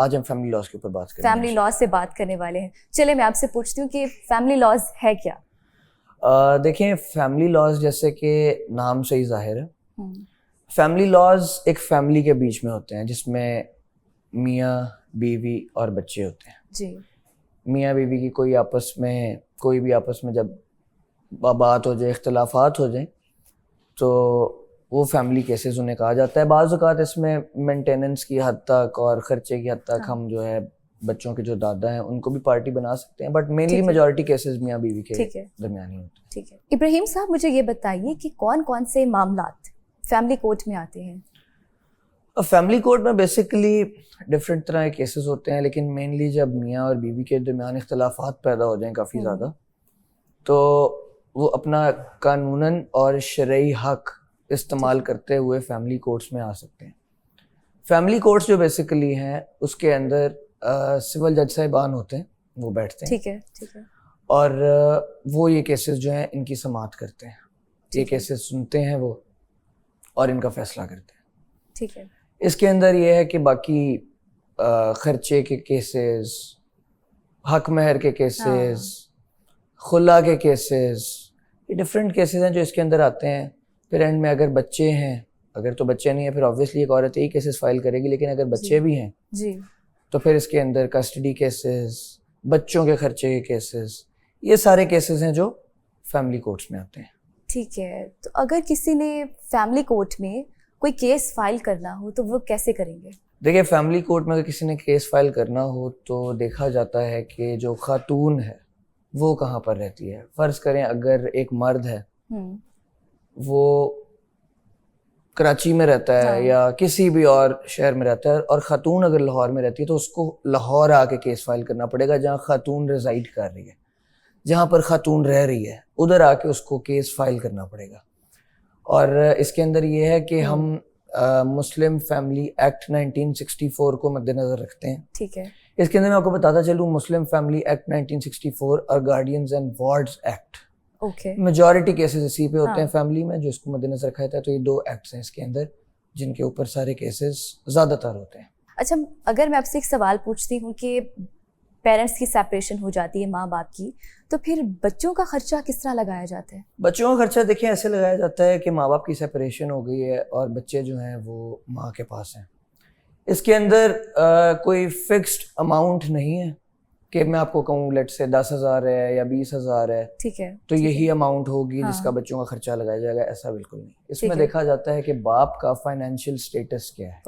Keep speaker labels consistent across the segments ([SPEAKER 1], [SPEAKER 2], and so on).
[SPEAKER 1] आज हम family laws के ऊपर बात करेंगे।
[SPEAKER 2] फैमिली लॉज से बात करने वाले हैं। चलिए मैं आपसे पूछती हूँ कि फैमिली लॉज है क्या?
[SPEAKER 1] देखें, फैमिली लॉज जैसे कि नाम से ही जाहिर है, फैमिली लॉज एक फैमिली के बीच में होते हैं जिसमें मियाँ बीवी और बच्चे होते हैं
[SPEAKER 2] जी।
[SPEAKER 1] मियाँ बीवी की कोई भी आपस में जब बात हो जाए, इख्तलाफात हो जाए, तो वो फैमिली केसेस उन्हें कहा जाता है। बाज़ औक़ात इसमें मेंटेनेंस की हद तक और ख़र्चे की हद तक हम जो है बच्चों के जो दादा हैं उनको भी पार्टी बना सकते हैं, बट मेनली मेजॉरिटी केसेस मियाँ बीवी के दरमियान ही होते हैं।
[SPEAKER 2] ठीक है इब्राहिम साहब, मुझे ये बताइए कि कौन कौन से मामलात फैमिली कोर्ट में आते हैं?
[SPEAKER 1] फैमिली कोर्ट में बेसिकली डिफरेंट तरह के केसेस होते हैं, लेकिन मेनली जब मियाँ और बीवी के दरमियान इख्तलाफात पैदा हो जाएं काफ़ी ज़्यादा, तो वो अपना कानूनन और शरई हक इस्तेमाल करते हुए फैमिली कोर्ट्स में आ सकते हैं। फैमिली कोर्ट्स जो बेसिकली हैं उसके अंदर सिविल जज साहिबान होते हैं, वो बैठते हैं।
[SPEAKER 2] ठीक है। और
[SPEAKER 1] वो ये केसेस जो हैं इनकी समाअत करते हैं, ये केसेस सुनते हैं वो और इनका फैसला करते हैं।
[SPEAKER 2] ठीक है।
[SPEAKER 1] इसके अंदर ये है कि बाकी खर्चे के केसेस, हक महर के केसेस, खुला के केसेस, ये डिफरेंट केसेस हैं जो इसके अंदर आते हैं। फिर एंड में अगर बच्चे हैं, अगर तो बच्चे नहीं है फिर ऑब्वियसली एक औरत यही केसेस फाइल करेगी, लेकिन अगर बच्चे भी हैं
[SPEAKER 2] जी,
[SPEAKER 1] तो फिर इसके अंदर कस्टडी केसेस, बच्चों के खर्चे के केसेस, ये सारे केसेस हैं जो फैमिली कोर्ट्स में आते हैं।
[SPEAKER 2] ठीक है, तो अगर किसी ने फैमिली कोर्ट में कोई केस फाइल करना हो तो वो कैसे करेंगे?
[SPEAKER 1] देखिए, फैमिली कोर्ट में अगर किसी ने केस फाइल करना हो तो देखा जाता है कि जो खातून है वो कहाँ पर रहती है। फ़र्ज़ करें अगर एक मर्द है वो कराची में रहता है या किसी भी और शहर में रहता है, और ख़ातून अगर लाहौर में रहती है तो उसको लाहौर आके केस फाइल करना पड़ेगा जहाँ ख़ातून रिजाइड कर रही है, जहाँ पर ख़ातून रह रही है उधर आके उसको केस फाइल करना पड़ेगा। और इसके अंदर ये है कि हम मुस्लिम फैमिली एक्ट 1964 को मद्देनज़र रखते हैं।
[SPEAKER 2] ठीक है।
[SPEAKER 1] इसके अंदर मैं आपको बताता चलूँ, मुस्लिम फैमिली एक्ट 1964 और guardians and wards act, majority cases इसी पे होते हैं फैमिली में, जो इसको मद्देनजर रखा जाता है। तो ये दो एक्ट्स हैं इसके अंदर जिनके ऊपर सारे केसेस ज़्यादातर होते हैं।
[SPEAKER 2] अच्छा, अगर मैं आपसे एक सवाल पूछती हूँ कि पेरेंट्स की सेपरेशन हो जाती है माँ बाप की, तो फिर बच्चों का खर्चा किस तरह लगाया जाता है?
[SPEAKER 1] बच्चों का खर्चा देखिए ऐसे लगाया जाता है कि माँ बाप की सेपरेशन हो गई है और बच्चे जो हैं वो माँ के पास हैं। इसके अंदर कोई फिक्स्ड अमाउंट नहीं है कि मैं आपको कहूँ लेट से 10,000 है या 20,000 है,
[SPEAKER 2] ठीक है,
[SPEAKER 1] तो यही अमाउंट होगी जिसका बच्चों का खर्चा लगाया जाएगा, ऐसा बिल्कुल नहीं। इसमें देखा जाता है कि बाप का फाइनेंशियल स्टेटस क्या है।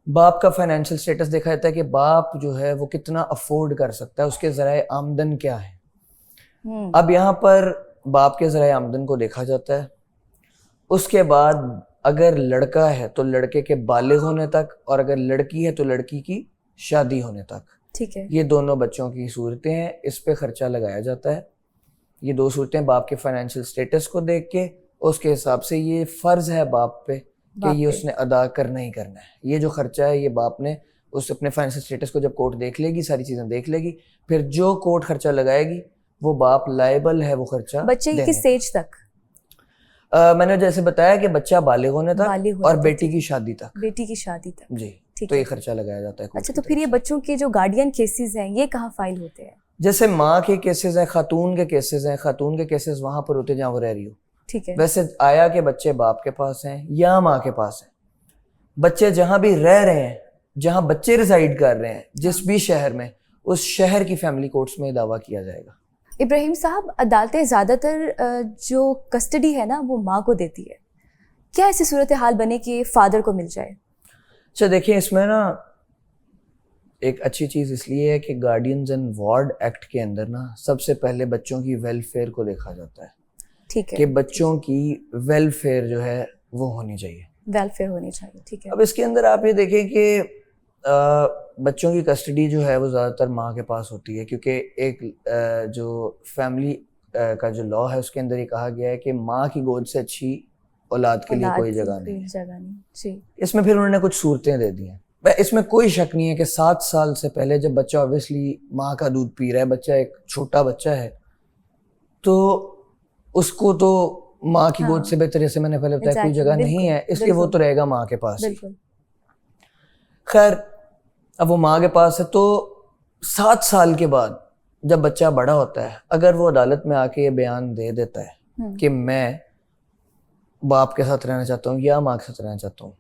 [SPEAKER 1] बाप का फाइनेंशियल स्टेटस देखा जाता है कि बाप जो है वो कितना अफोर्ड कर सकता है, उसके ज़राए आमदन क्या है। अब यहाँ पर बाप के ज़राए आमदन को देखा जाता है। उसके बाद अगर लड़का है तो लड़के के बालिग होने तक, और अगर लड़की है तो लड़की की शादी होने तक।
[SPEAKER 2] ठीक है।
[SPEAKER 1] ये दोनों बच्चों की सूरतें हैं, इस पे खर्चा लगाया जाता है। ये दो सूरतें बाप के फाइनेंशियल स्टेटस को देख के उसके हिसाब से ये फ़र्ज़ है बाप पे कि ये उसने अदा करना ही करना है। ये जो खर्चा है ये बाप ने उस अपने फाइनेंशियल स्टेटस को जब कोर्ट देख लेगी, सारी चीज़ें देख लेगी, फिर जो कोर्ट खर्चा लगाएगी वो बाप लायबल है वो खर्चा
[SPEAKER 2] बच्चे की किस एज तक?
[SPEAKER 1] मैंने जैसे बताया कि बच्चा बालिग होने तक और बेटी की शादी तक। जी, तो ये खर्चा लगाया जाता है।
[SPEAKER 2] अच्छा, तो फिर ये बच्चों के जो गार्डियन केसेस हैं ये कहाँ फाइल होते हैं?
[SPEAKER 1] जैसे माँ के केसेस हैं, खातून के केसेस हैं, खातून के केसेस वहां पर होते हैं जहाँ वो रह रही हो।
[SPEAKER 2] ठीक है।
[SPEAKER 1] वैसे आया कि बच्चे बाप के पास हैं या माँ के पास हैं, बच्चे जहाँ भी रह रहे हैं, जहाँ बच्चे रिजाइड कर रहे हैं, जिस भी शहर में, उस शहर की फैमिली कोर्ट्स में दावा किया जाएगा।
[SPEAKER 2] इब्राहिम साहब, अदालतें ज़्यादातर जो कस्टडी है ना वो माँ को देती है, क्या ऐसी सूरत हाल बने कि फादर को मिल जाए?
[SPEAKER 1] अच्छा देखिए, इसमें ना एक अच्छी चीज़ इसलिए है कि गार्डियंस एंड वार्ड एक्ट के अंदर ना सबसे पहले बच्चों की वेलफेयर को देखा जाता है।
[SPEAKER 2] ठीक है,
[SPEAKER 1] कि बच्चों की वेलफेयर जो है वो होनी चाहिए,
[SPEAKER 2] वेलफेयर होनी चाहिए। ठीक है।
[SPEAKER 1] अब इसके अंदर आप ये देखें कि बच्चों की कस्टडी जो है वो ज़्यादातर माँ के पास होती है, क्योंकि एक जो फैमिली का जो लॉ है उसके अंदर ये कहा गया है कि माँ की गोद से अच्छी औलाद के लिए कोई जगह नहीं है। इसमें फिर उन्होंने कुछ सूरतें दे दी हैं। इसमें कोई शक नहीं है कि 7 साल से पहले जब बच्चा ऑब्वियसली माँ का दूध पी रहा है, बच्चा एक छोटा बच्चा है, तो उसको तो माँ की गोद से बेहतर, जैसे मैंने पहले बताया, कोई जगह नहीं है, इसलिए वो तो रहेगा माँ के पास। खैर, अब वो माँ के पास है, तो 7 साल के बाद जब बच्चा बड़ा होता है, अगर वो अदालत में आके ये बयान दे देता है कि मैं बाप के साथ रहना चाहता हूँ या माँ के साथ रहना चाहता हूँ,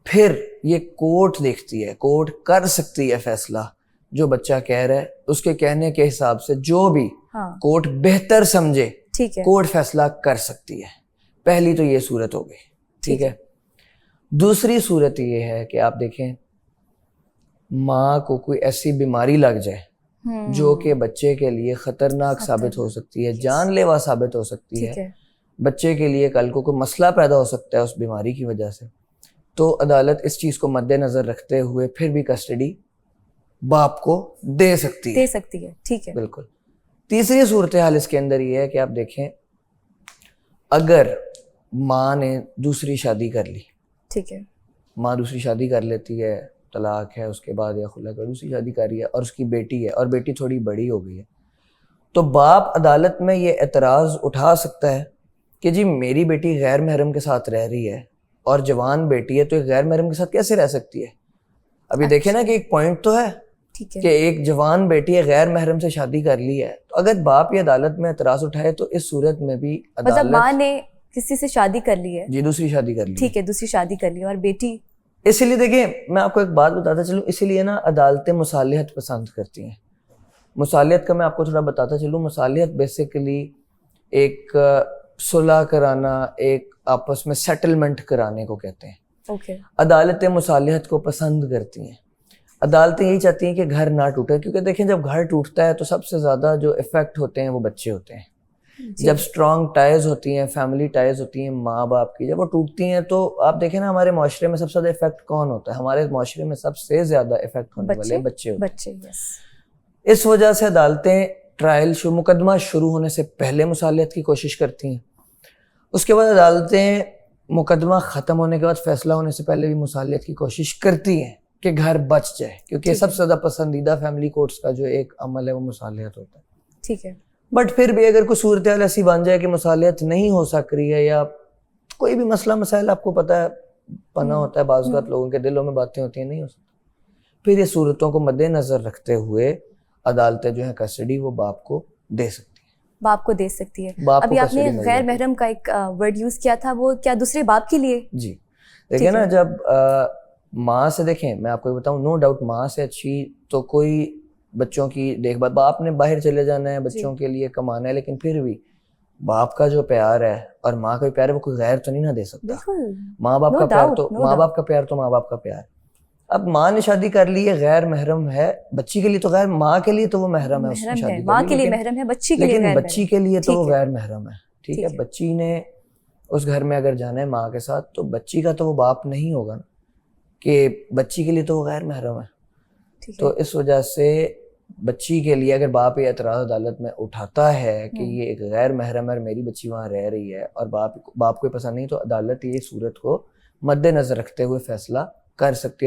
[SPEAKER 1] फिर ये कोर्ट देखती है, कोर्ट कर सकती है फैसला जो बच्चा कह रहा है उसके कहने के हिसाब से, जो भी कोर्ट बेहतर समझे,
[SPEAKER 2] ठीक है,
[SPEAKER 1] कोर्ट फैसला कर सकती है। पहली तो ये सूरत हो गई, ठीक है। दूसरी सूरत ये है कि आप देखें, माँ को कोई ऐसी बीमारी लग जाए जो कि बच्चे के लिए खतरनाक साबित हो सकती है, जानलेवा साबित हो सकती है, बच्चे के लिए कल को कोई मसला पैदा हो सकता है उस बीमारी की वजह से, तो अदालत इस चीज़ को मद्देनजर रखते हुए फिर भी कस्टडी बाप को दे सकती है,
[SPEAKER 2] ठीक है,
[SPEAKER 1] बिल्कुल। तीसरी सूरत हाल इसके अंदर ये है कि आप देखें, अगर माँ ने दूसरी शादी कर ली,
[SPEAKER 2] ठीक है,
[SPEAKER 1] माँ दूसरी शादी कर लेती है, तलाक है उसके बाद या खुला कर दूसरी शादी कर रही है और उसकी बेटी है और बेटी थोड़ी बड़ी हो गई है, तो बाप अदालत में ये एतराज़ उठा सकता है कि जी मेरी बेटी गैर महरम के साथ रह रही है और जवान बेटी है, तो गैर महरम के साथ कैसे रह सकती है। अभी देखे ना कि एक पॉइंट तो है कि एक जवान बेटी है, गैर महरम से शादी कर ली है, तो अगर बाप ये अदालत में एतराज उठाए तो इस सूरत में भी अदालत,
[SPEAKER 2] मतलब माँ ने किसी से शादी कर ली है,
[SPEAKER 1] जी दूसरी शादी कर ली,
[SPEAKER 2] ठीक है, दूसरी शादी कर ली और बेटी,
[SPEAKER 1] इसीलिए देखिए मैं आपको एक बात बताता चलूँ, इसीलिए ना अदालतें मुसालिहत पसंद करती हैं। मुसालिहत का मैं आपको थोड़ा बताता चलूँ। मुसालिहत बेसिकली एक सुलह कराना, एक आपस में सेटलमेंट कराने को कहते हैं।
[SPEAKER 2] ओके।
[SPEAKER 1] अदालतें मुसालिहत को पसंद करती हैं। अदालतें यही चाहती हैं कि घर ना टूटे, क्योंकि देखें जब घर टूटता है तो सबसे ज़्यादा जो इफ़ेक्ट होते हैं वो बच्चे होते हैं। जब स्ट्रॉन्ग टाइज होती हैं, फैमिली टाइज होती हैं माँ बाप की, जब वो टूटती हैं तो आप देखें ना हमारे माशरे में सबसे ज़्यादा इफेक्ट कौन होता है? हमारे माशरे में सबसे ज़्यादा इफेक्ट होने वाले बच्चे होते हैं। इस वजह से अदालतें ट्रायल मुकदमा शुरू होने से पहले मुसालिहत की कोशिश करती हैं। उसके बाद अदालतें मुकदमा ख़त्म होने के बाद फैसला होने से पहले भी मुसालिहत की कोशिश करती हैं कि घर बच जाए, क्योंकि सबसे ज़्यादा पसंदीदा फैमिली कोर्ट्स का जो एक अमल है वो मुसालिहत होता है।
[SPEAKER 2] ठीक है।
[SPEAKER 1] बट फिर भी अगर कोई सूरत हाल ऐसी बन जाए कि मुसालिहत नहीं हो सक रही है, या कोई भी मसला मसाइल आपको पता है पना होता है, बाज़ वक़्त लोगों के दिलों में बातें होती हैं, नहीं हो सकती, फिर ये सूरतों को मद्देनज़र रखते हुए अदालतें जो है कस्टडी वो बाप को दे सकती है।
[SPEAKER 2] बाप को दे सकती है। अभी आपने गैर महरम का एक वर्ड यूज़ किया था, वो क्या दूसरे बाप के लिए?
[SPEAKER 1] जी देखिए ना, जब माँ से, देखें मैं आपको बताऊँ, नो डाउट माँ से अच्छी तो कोई बच्चों की देखभाल, बाप ने बाहर चले जाना है बच्चों के लिए कमाना है, लेकिन फिर भी बाप का जो प्यार है और माँ का प्यार है वो कोई गैर तो नहीं ना दे सकता। माँ बाप का प्यार तो माँ बाप का प्यार तो माँ बाप का प्यार। अब माँ ने शादी कर ली है, गैर महरम है बच्ची के लिए, तो गैर माँ के लिए तो वो महरम है, उसने शादी
[SPEAKER 2] माँ के लिए महरम है, बच्ची के लिए
[SPEAKER 1] लेकिन बच्ची के लिए तो वो गैर महरम है। ठीक है, बच्ची ने उस घर में अगर जाना है माँ के साथ, तो बच्ची का तो वो बाप नहीं होगा ना, कि बच्ची के लिए तो वो गैर महरम है। तो इस वजह से बच्ची के लिए अगर बाप ये एतराज़ अदालत में उठाता है कि ये एक गैर महरम है और मेरी बच्ची वहाँ रह रही है और बाप को पसंद नहीं, तो अदालत ये सूरत को मद्देनजर रखते हुए फैसला कर सकती है।